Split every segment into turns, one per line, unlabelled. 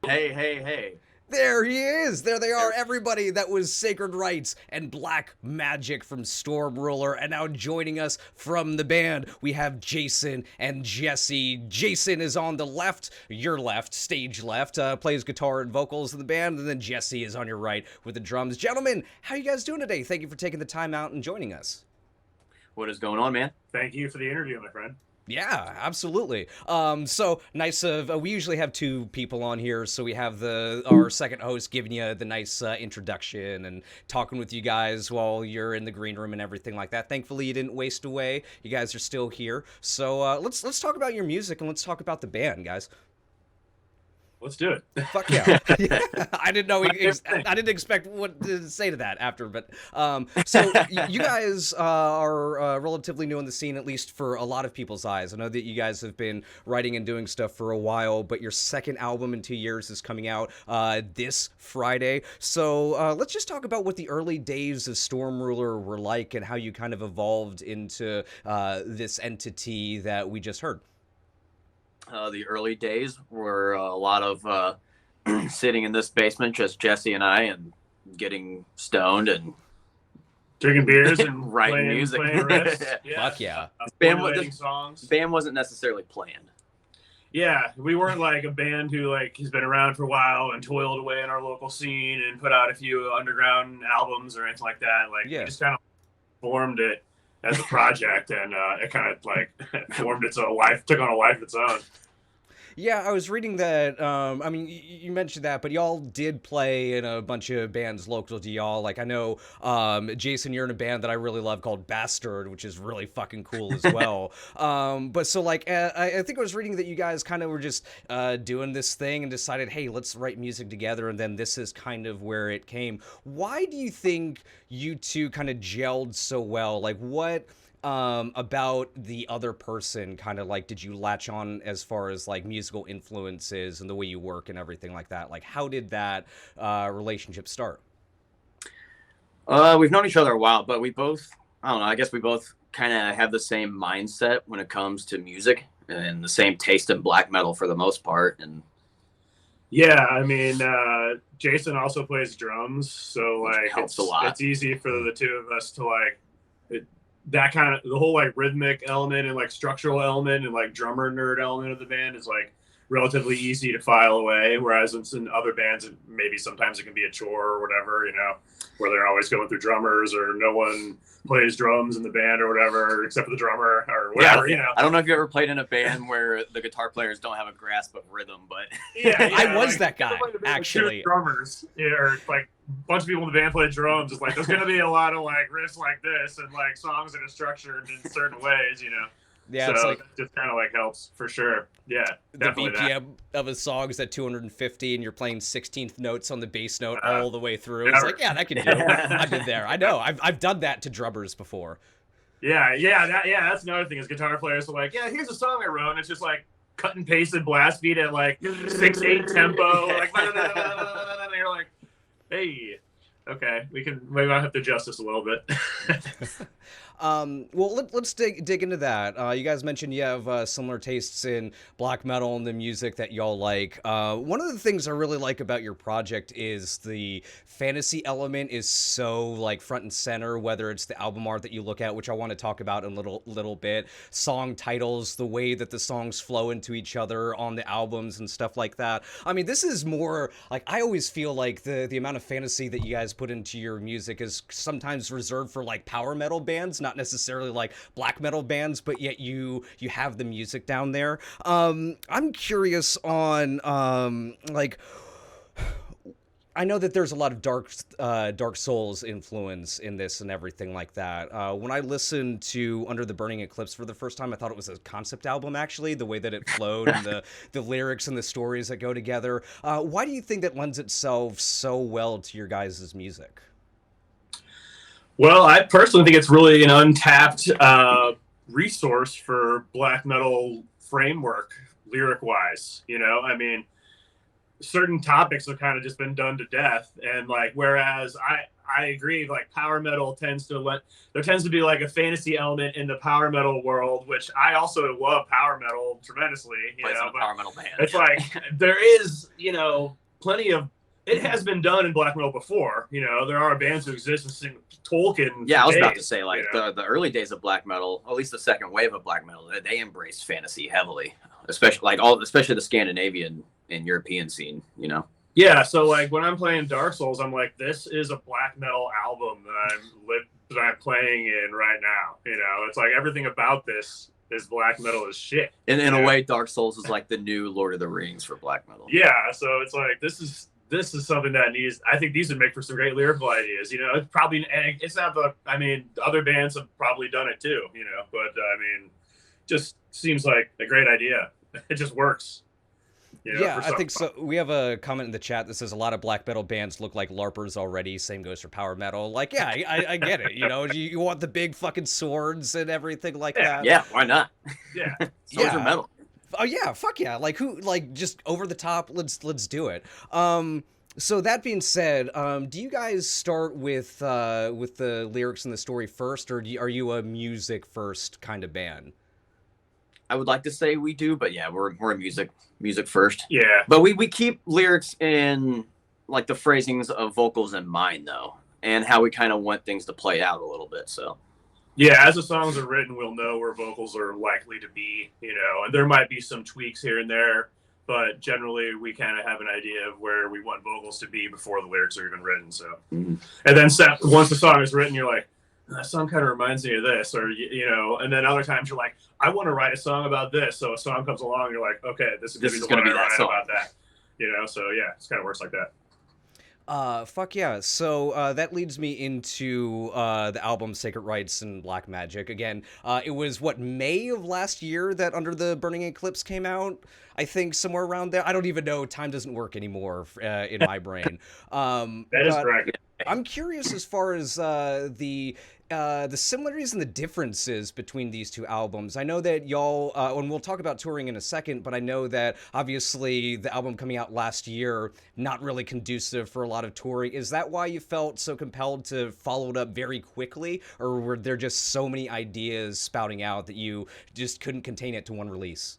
Hey, hey, hey.
There he is. There they are, everybody. That was Sacred Rites and Black Magic from Stormruler. And now joining us from the band, we have Jason and Jesse. Jason is on the left, your left, stage left, plays guitar and vocals in the band. And then Jesse is on your right with the drums. Gentlemen, how you guys doing today? Thank you for taking the time out and joining us.
What is going on, man?
Thank you for the interview, my friend.
Yeah, absolutely. So nice of we usually have two people on here, so we have our second host giving you the nice introduction and talking with you guys while you're in the green room and everything like that. Thankfully, you didn't waste away. You guys are still here. So let's talk about your music and let's talk about the band, guys.
Let's do it.
Fuck yeah. I didn't know. I didn't expect what to say to that after, but so you guys are relatively new in the scene, at least for a lot of people's eyes. I know that you guys have been writing and doing stuff for a while, but your second album in 2 years is coming out this Friday. So let's just talk about what the early days of Stormruler were like and how you kind of evolved into this entity that we just heard.
The early days were a lot of sitting in this basement, just Jesse and I, and getting stoned and
drinking beers and
writing music.
Playing riffs. Yeah.
Fuck yeah.
Band wasn't necessarily planned.
Yeah, we weren't like a band who like has been around for a while and toiled away in our local scene and put out a few underground albums or anything like that. Like we just kind of formed it as a project, and it kind of like formed its own life, took on a life of its own.
Yeah, I was reading that. I mean, you mentioned that, but y'all did play in a bunch of bands local to y'all. Like, I know, Jason, you're in a band that I really love called Bastard, which is really fucking cool as well. But so, like, I think I was reading that you guys kind of were just doing this thing and decided, hey, let's write music together, and then this is kind of where it came. Why do you think you two kind of gelled so well? Like, what about the other person kind of like did you latch on as far as like musical influences and the way you work and everything like that? Like, how did that relationship start?
We've known each other a while, but we both, I don't know, I guess we both kind of have the same mindset when it comes to music and the same taste in black metal for the most part. And
yeah, I mean, Jason also plays drums, so like
helps a lot.
It's easy for the two of us to like that kind of the whole like rhythmic element and like structural element and like drummer nerd element of the band is like relatively easy to file away, whereas in other bands maybe sometimes it can be a chore or whatever, you know, where they're always going through drummers or no one plays drums in the band or whatever except for the drummer or whatever.
Yeah,
you know,
I don't know if you ever played in a band where the guitar players don't have a grasp of rhythm, but
yeah,
I was
like,
that guy actually.
Drummers, or like a bunch of people in the band play drums. It's like there's gonna be a lot of like riffs like this and like songs that are structured in certain ways, you know.
Yeah,
so
it's like
that just kind of like helps for sure. Yeah,
the BPM of a song is at 250 and you're playing 16th notes on the bass note all the way through. It's like, yeah, that can do it. I've been there. I know. I've done that to drummers before.
Yeah, that's another thing is guitar players are like, yeah, here's a song I wrote, and it's just like cut and pasted blast beat at like 6/8 tempo, like and you're like, hey, okay, we might have to adjust this a little bit.
Well, let's dig into that. You guys mentioned you have similar tastes in black metal and the music that y'all like. One of the things I really like about your project is the fantasy element is so like front and center, whether it's the album art that you look at, which I want to talk about in a little bit, song titles, the way that the songs flow into each other on the albums and stuff like that. I mean, this is more like, I always feel like the amount of fantasy that you guys put into your music is sometimes reserved for like power metal bands, not necessarily like black metal bands, but yet you have the music down there. I'm curious on like, I know that there's a lot of Dark Souls influence in this and everything like that. When I listened to Under the Burning Eclipse for the first time, I thought it was a concept album, actually, the way that it flowed and the lyrics and the stories that go together. Why do you think that lends itself so well to your guys' music?
Well, I personally think it's really an untapped resource for black metal framework, lyric-wise. You know, I mean, certain topics have kind of just been done to death, and like whereas I agree, like power metal tends to there tends to be like a fantasy element in the power metal world, which I also love power metal tremendously, you know, but
power metal band.
it's like there is, you know, plenty of it has been done in black metal before, you know. There are bands who exist and sing Tolkien.
Yeah, I was about to
days,
say, like,
you know?
the early days of black metal, at least the second wave of black metal, they embraced fantasy heavily, especially especially the Scandinavian and European scene, you know.
Yeah, so like when I'm playing Dark Souls, I'm like, this is a black metal album that I'm playing in right now. You know, it's like everything about this is black metal as shit.
In a way, Dark Souls is like the new Lord of the Rings for black metal.
Yeah, so it's like this is something that needs. I think these would make for some great lyrical ideas. You know, it's probably, and it's not the. I mean, other bands have probably done it too. You know, but I mean, just seems like a great idea. It just works. You know,
yeah, I think so. We have a comment in the chat that says a lot of black metal bands look like LARPers already. Same goes for power metal. Like, yeah, I get it. You know, you want the big fucking swords and everything like that.
Yeah, why not?
Yeah,
swords are metal.
Oh yeah, fuck yeah! Like who? Like just over the top. Let's do it. So that being said, do you guys start with the lyrics and the story first, or are you a music first kind of band?
I would like to say we do, but yeah, we're a music first.
Yeah,
but we keep lyrics in like the phrasings of vocals in mind though, and how we kind of want things to play out a little bit. So
yeah, as the songs are written, we'll know where vocals are likely to be, you know, and there might be some tweaks here and there, but generally we kind of have an idea of where we want vocals to be before the lyrics are even written. So, and then once the song is written, you're like, that song kind of reminds me of this, or you know, and then other times you're like, I want to write a song about this. So a song comes along, and you're like, okay, this is going to be that song about that, you know. So yeah, it kind of works like that.
Fuck yeah. So that leads me into the album Sacred Rites and Black Magic. Again, it was May of last year that Under the Burning Eclipse came out. I think somewhere around there. I don't even know. Time doesn't work anymore in my brain.
That is correct.
I'm curious as far as the similarities and the differences between these two albums. I know that y'all, and we'll talk about touring in a second, but I know that obviously the album coming out last year, not really conducive for a lot of touring. Is that why you felt so compelled to follow it up very quickly, or were there just so many ideas spouting out that you just couldn't contain it to one release?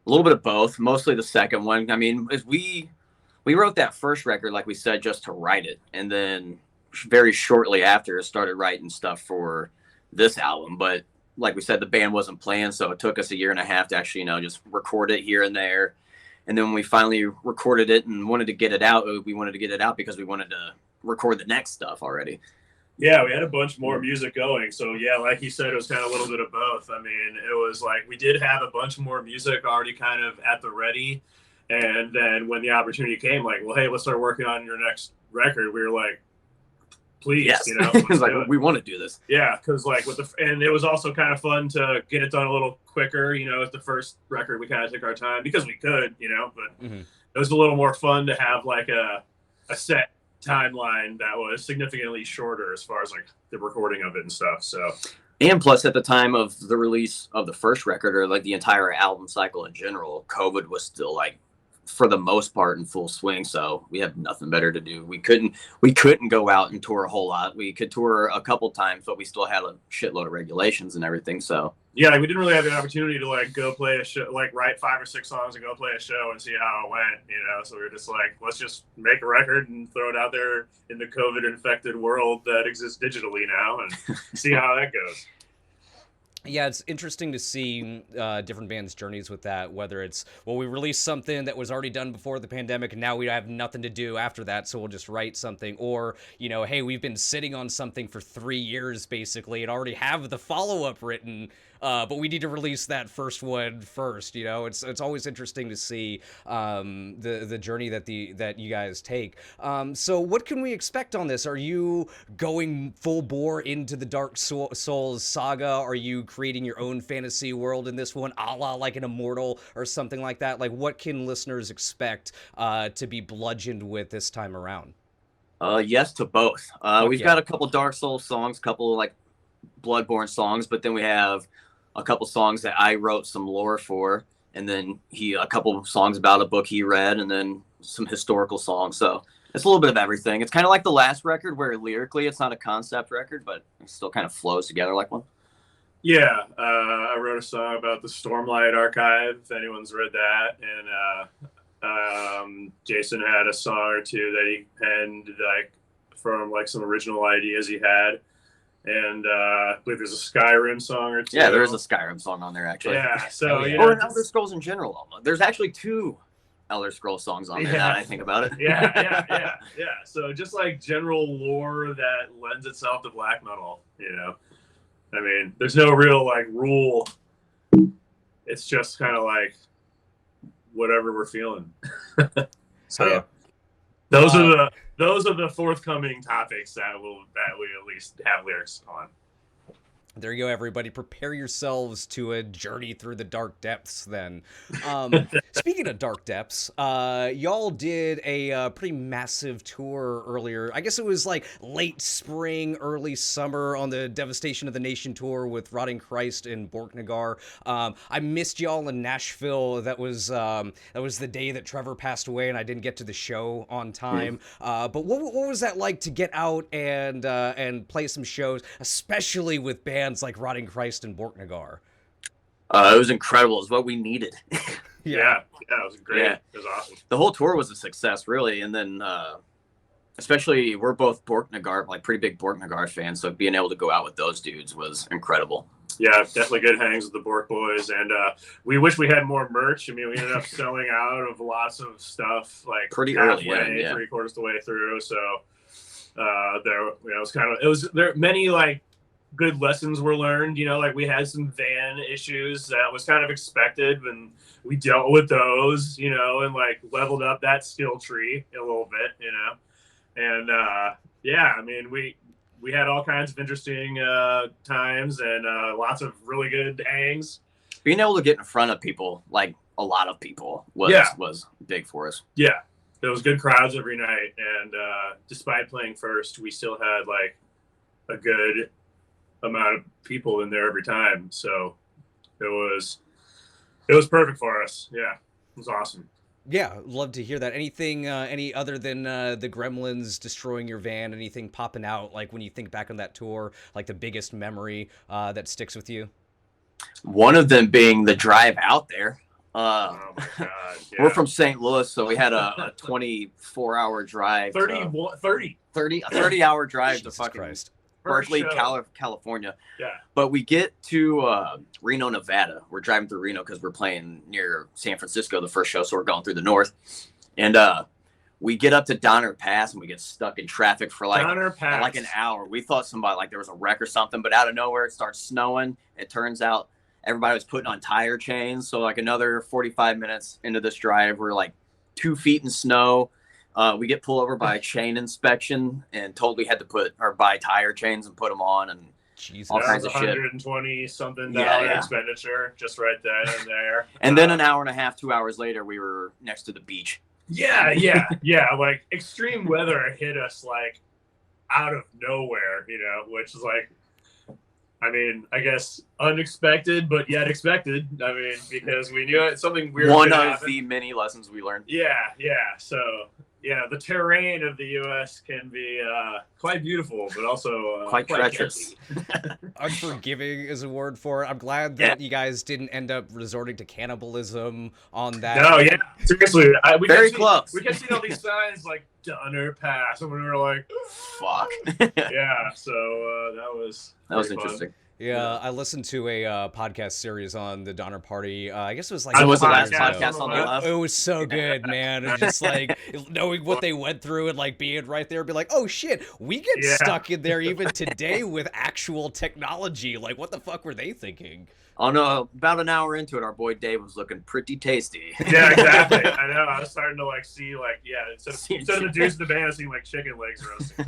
A little bit of both, mostly the second one. I mean, we wrote that first record, like we said, just to write it. And then very shortly after started writing stuff for this album. But like we said, the band wasn't playing. So it took us 1.5 years to actually, you know, just record it here and there. And then when we finally recorded it and wanted to get it out, we wanted to get it out because we wanted to record the next stuff already.
Yeah, we had a bunch more music going. So yeah, like you said, it was kind of a little bit of both. I mean, it was like we did have a bunch more music already kind of at the ready. And then when the opportunity came, like, well, hey, let's start working on your next record. We were like, please,
yes.
You know,
it's like, we want to do this.
Yeah, because like and it was also kind of fun to get it done a little quicker. You know, as the first record, we kind of took our time because we could, you know, but it was a little more fun to have like a set timeline that was significantly shorter as far as like the recording of it and stuff. So.
And plus, at the time of the release of the first record, or like the entire album cycle in general, COVID was still like, for the most part, in full swing. So we had nothing better to do. We couldn't go out and tour a whole lot. We could tour a couple times, but we still had a shitload of regulations and everything. So
yeah, we didn't really have the opportunity to like go play a show, like write 5 or 6 songs and go play a show and see how it went, you know. So we were just like, let's just make a record and throw it out there in the COVID infected world that exists digitally now and see how that goes.
Yeah, it's interesting to see different bands' journeys with that, whether it's, well, we released something that was already done before the pandemic and now we have nothing to do after that, so we'll just write something. Or, you know, hey, we've been sitting on something for 3 years, basically, and already have the follow-up written, but we need to release that first one first, you know? It's always interesting to see the journey that you guys take. So what can we expect on this? Are you going full bore into the Dark Souls saga? Are you creating your own fantasy world in this one, a la like an Immortal or something like that? Like, what can listeners expect to be bludgeoned with this time around?
Yes to both. We've got a couple Dark Souls songs, couple like Bloodborne songs, but then we have a couple songs that I wrote some lore for, and then a couple songs about a book he read, and then some historical songs. So it's a little bit of everything. It's kind of like the last record where lyrically it's not a concept record, but it still kind of flows together like one.
Yeah, I wrote a song about the Stormlight Archive, if anyone's read that, and Jason had a song or two that he penned like from like some original ideas he had, and I believe there's a Skyrim song or two.
Yeah, there is a Skyrim song on there actually.
Yeah, so
yeah.
Or Elder Scrolls in general. There's actually 2 Elder Scrolls songs on there now that I think about it.
yeah. So just like general lore that lends itself to black metal, you know. I mean, there's no real like rule. It's just kind of like whatever we're feeling. So
yeah.
those are the forthcoming topics that we at least have lyrics on.
There you go, everybody. Prepare yourselves to a journey through the dark depths, then. Speaking of dark depths, y'all did a pretty massive tour earlier. I guess it was like late spring, early summer on the Devastation of the Nation tour with Rotting Christ and Borknagar. I missed y'all in Nashville. That was the day that Trevor passed away, and I didn't get to the show on time. But what was that like to get out and play some shows, especially with bands like Rotting Christ and Borknagar?
It was incredible. It's what we needed.
Yeah, it was great.
Yeah.
It was awesome.
The whole tour was a success, really. And then, especially, we're both Borknagar, like pretty big Borknagar fans. So being able to go out with those dudes was incredible.
Yeah, definitely good hangs with the Bork boys, and we wish we had more merch. I mean, we ended up selling out of lots of stuff like
Pretty
halfway,
early, yeah.
3/4 the way through. So it was there many like good lessons were learned. You know, like we had some van issues that was kind of expected, and we dealt with those. You know, and like leveled up that skill tree a little bit. You know, and yeah, I mean we had all kinds of interesting times and lots of really good hangs.
Being able to get in front of people, like a lot of people, was big for us.
Yeah, there was good crowds every night, and despite playing first, we still had like a good amount of people in there every time. So it was perfect for us. Yeah, it was awesome.
Yeah, love to hear that. Anything, any other than the Gremlins destroying your van? Anything popping out like when you think back on that tour, like the biggest memory that sticks with you?
One of them being the drive out there.
Oh my God, yeah.
We're from St. Louis, so we had a 24-hour drive. 30-hour drive
Jesus
to fucking
Christ.
Berkeley, California.
Yeah.
But we get to Reno, Nevada. We're driving through Reno because we're playing near San Francisco the first show, so we're going through the north. And we get up to Donner Pass, and we get stuck in traffic for like an hour. We thought somebody, like there was a wreck or something, but out of nowhere it starts snowing. It turns out everybody was putting on tire chains. So like another 45 minutes into this drive, we're like 2 feet in snow. We get pulled over by a chain inspection and told we had to buy tire chains and put them on, and
Jesus.
All kinds
of
shit. $120-something expenditure just right then and there.
And then an hour and a half, 2 hours later, we were next to the beach.
Yeah. Like extreme weather hit us like out of nowhere, you know, which is like, I mean, I guess unexpected, but yet expected. I mean, because we knew it's something weird.
One of the many lessons we learned.
Yeah. So, yeah, the terrain of the U.S. can be quite beautiful, but also
quite treacherous.
Unforgiving is a word for it. I'm glad that you guys didn't end up resorting to cannibalism on that.
No, yeah, seriously.
Very close.
We kept seeing all these signs like Donner Pass, and we were like,
fuck.
Yeah, so that was
interesting.
Fun.
Yeah, I listened to a podcast series on the Donner Party. I guess it was like...
It was the last podcast on the left.
It was so good, man. It's just like knowing what they went through and like being right there, be like, oh shit, we get stuck in there even today with actual technology. Like, what the fuck were they thinking?
Oh no, about an hour into it, our boy Dave was looking pretty tasty.
Yeah, exactly. I know. I was starting to like see like instead of the dudes in the band, I seen like chicken legs roasting.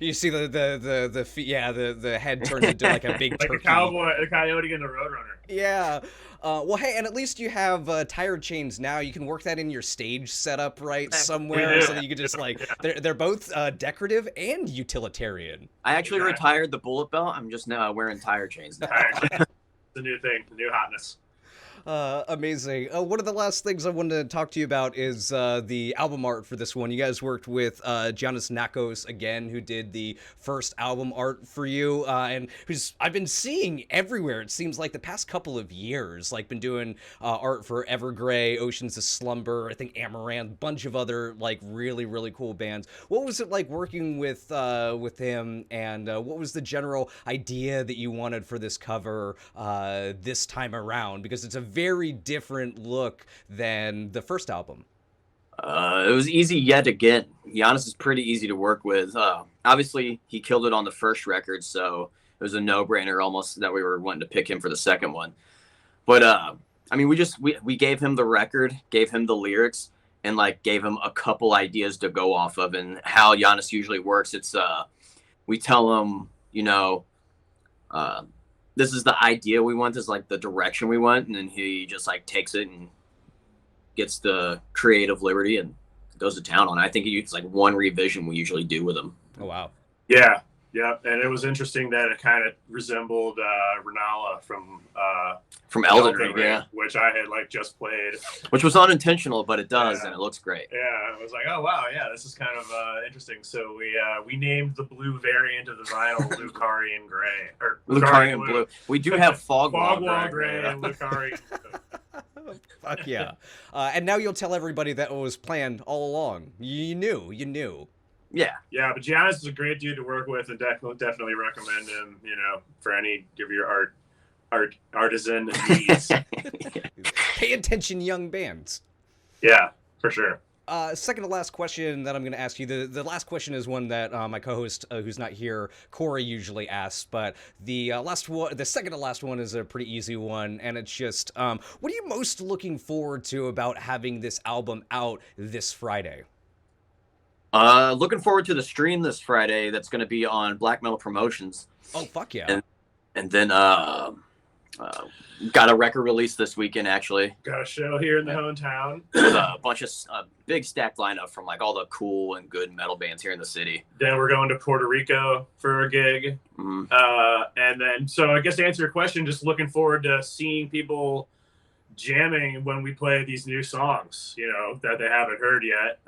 You see the head turns into like a big
like
turkey.
a coyote and a roadrunner.
Yeah. Well, hey, and at least you have tire chains now. You can work that in your stage setup somewhere, so that you can just like they're both decorative and utilitarian.
I actually retired the bullet belt. I'm just now wearing tire chains now.
The new thing, the new hotness.
Amazing. One of the last things I wanted to talk to you about is the album art for this one. You guys worked with Giannis Nakos again, who did the first album art for you, and who's I've been seeing everywhere. It seems like the past couple of years, like been doing art for Evergrey, Oceans of Slumber, I think Amaranth, bunch of other like really really cool bands. What was it like working with him, and what was the general idea that you wanted for this cover this time around? Because it's a very different look than the first album.
It was easy yet again. Giannis is pretty easy to work with. Obviously, he killed it on the first record, so it was a no-brainer almost that we were wanting to pick him for the second one. But I mean, we gave him the record, gave him the lyrics, and like gave him a couple ideas to go off of. And how Giannis usually works, it's we tell him, you know, this is the idea we want, this is like the direction we want, and then he just like takes it and gets the creative liberty and goes to town on it. I think it's like one revision we usually do with him.
Oh wow.
Yeah, and it was interesting that it kind of resembled Renala from
Elden Ring, yeah,
which I had like just played,
which was unintentional, but it does, and it looks great.
Yeah, I was like, oh wow, yeah, this is kind of interesting. So we named the blue variant of the vinyl Lucarian Gray, or
Lucarian Blue. We do have Fogwall
Gray and Lucarian Blue.
Fuck yeah. And now you'll tell everybody that was planned all along. You knew.
Yeah,
but Giannis is a great dude to work with, and definitely recommend him. You know, for any of your artisan needs.
Pay attention, young bands.
Yeah, for sure.
Second to last question that I'm going to ask you. The last question is one that my co-host, who's not here, Corey, usually asks. But the second to last one is a pretty easy one, and it's just, what are you most looking forward to about having this album out this Friday?
Looking forward to the stream this Friday. That's going to be on Black Metal Promotions.
Oh fuck yeah!
And then got a record release this weekend, actually.
Got a show here in the hometown.
With a bunch of big stacked lineup from like all the cool and good metal bands here in the city.
Then we're going to Puerto Rico for a gig.
Mm-hmm.
And then, so I guess to answer your question, just looking forward to seeing people jamming when we play these new songs, you know, that they haven't heard yet.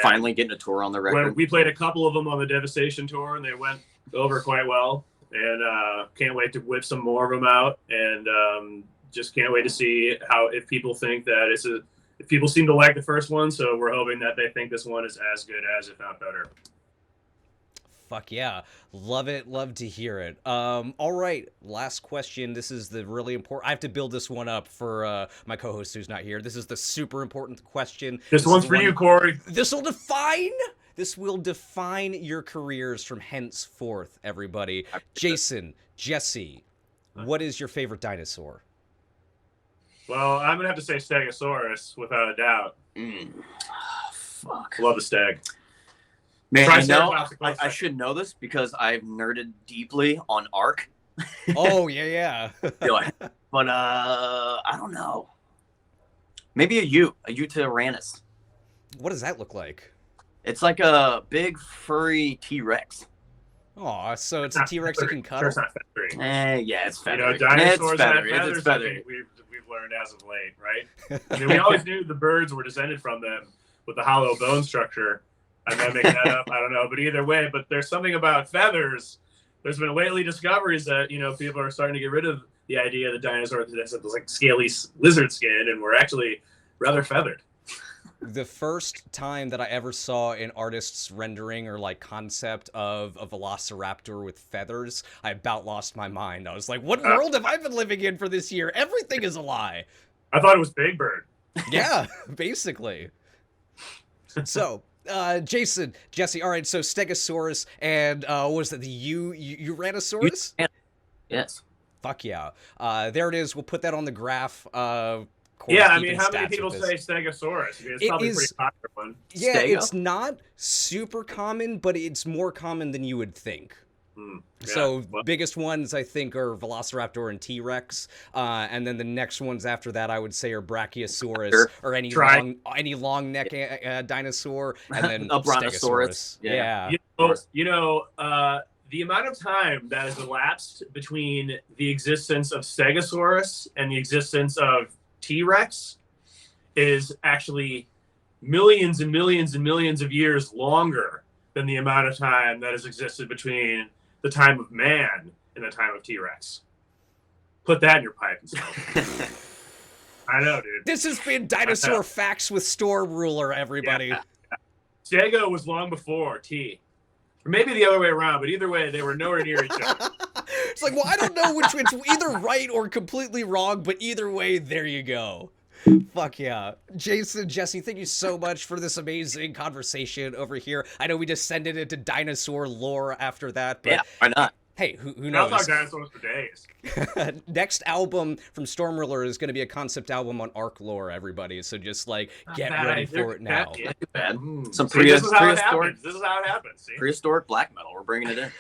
Finally getting a tour on the record.
We played a couple of them on the Devastation tour, and they went over quite well. And can't wait to whip some more of them out, and just can't wait to see if people think that if people seem to like the first one, so we're hoping that they think this one is as good as, if not better.
Fuck yeah. Love it. Love to hear it. All right. Last question. This is the really important. I have to build this one up for my co-host who's not here. This is the super important question.
This one's for you, Corey.
This will define your careers from henceforth, everybody. Jason, Jesse, what is your favorite dinosaur?
Well, I'm going to have to say Stegosaurus, without a doubt.
Fuck.
Love the steg.
Man, I should know this because I've nerded deeply on Ark.
Oh, yeah.
But I don't know. Maybe a Utaranus.
What does that look like?
It's like a big furry T-Rex.
Oh, so it's a T-Rex you can cuddle?
It's not feathery.
Yeah, it's feathery.
You know, dinosaurs have
feathery.
feathers, I think we've learned as of late, right? I mean, we always knew the birds were descended from them with the hollow bone structure. I might make that up. I don't know. But either way, there's something about feathers. There's been lately discoveries that, you know, people are starting to get rid of the idea that dinosaurs have this like scaly lizard skin, and we're actually rather feathered.
The first time that I ever saw an artist's rendering or like concept of a velociraptor with feathers, I about lost my mind. I was like, what world have I been living in for this year? Everything is a lie.
I thought it was Big Bird.
Yeah, basically. So, Jason, Jesse, all right, so Stegosaurus and what was that, the Uranosaurus?
Yes.
Fuck yeah. There it is. We'll put that on the graph.
Yeah, I mean, how many people say Stegosaurus? I mean, it's probably a pretty popular one.
Yeah,
Stego?
It's not super common, but it's more common than you would think. So biggest ones I think are Velociraptor and T-Rex, and then the next ones after that I would say are Brachiosaurus or any long neck dinosaur, and then
a Brontosaurus.
Yeah.
You know, the amount of time that has elapsed between the existence of Stegosaurus and the existence of T-Rex is actually millions and millions and millions of years longer than the amount of time that has existed between the time of man and the time of T-Rex. Put that in your pipe and smoke. I know, dude.
This has been Dinosaur Facts with Stormruler, everybody.
Yeah. Stego was long before T. Or maybe the other way around, but either way, they were nowhere near each other.
It's like, well, I don't know which it's either right or completely wrong, but either way, there you go. Fuck yeah. Jason, Jesse, thank you so much for this amazing conversation over here. I know we descended into dinosaur lore after that, but
yeah, why not?
Hey, who
I'll
knows?
talk dinosaurs for days.
Next album from Stormruler is going to be a concept album on Ark lore, everybody. So just like get ready for it now.
Not too bad. Some
See, this is how it
prehistoric,
happens. This is how it happens. See?
prehistoric black metal. We're bringing it in.